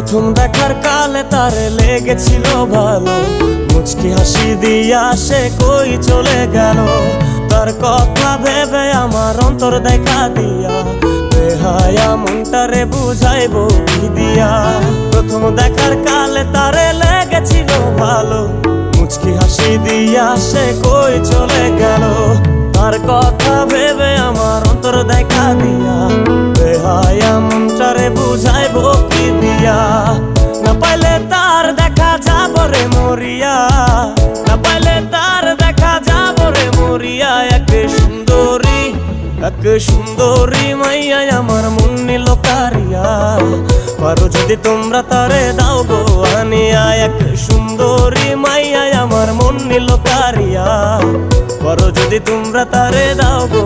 প্রথম দেখার কালে তারে লেগেছিল ভালো, মুচকি হাসি দিয়া সে কই চলে গেল। তার কথা ভেবে আমার অন্তর দেখা দিয়া, বেহায়া মনটারে বুঝাইবো কি দিয়া। প্রথম দেখার কালে তারে লেগেছিল ভালো, মুচকি হাসি দিয়া সে কই চলে গেল। তার কথা ভেবে আমার অন্তর দেখা দিয়া, বেহায়া মনটারে বুঝাইবো কি দিয়া। না পাইলে তার দেখা যাব রে মরিয়া, না পাইলে তার দেখা যাব রে মরিয়া। এক সুন্দরী মাইয়া আমার মন নিল কারিয়া, পারো যদি তোমরা তারে দাও গো আনিয়া। এক সুন্দরী মাইয়া আমার মন নিল কারিয়া, পারো যদি তোমরা তারে দাও গো।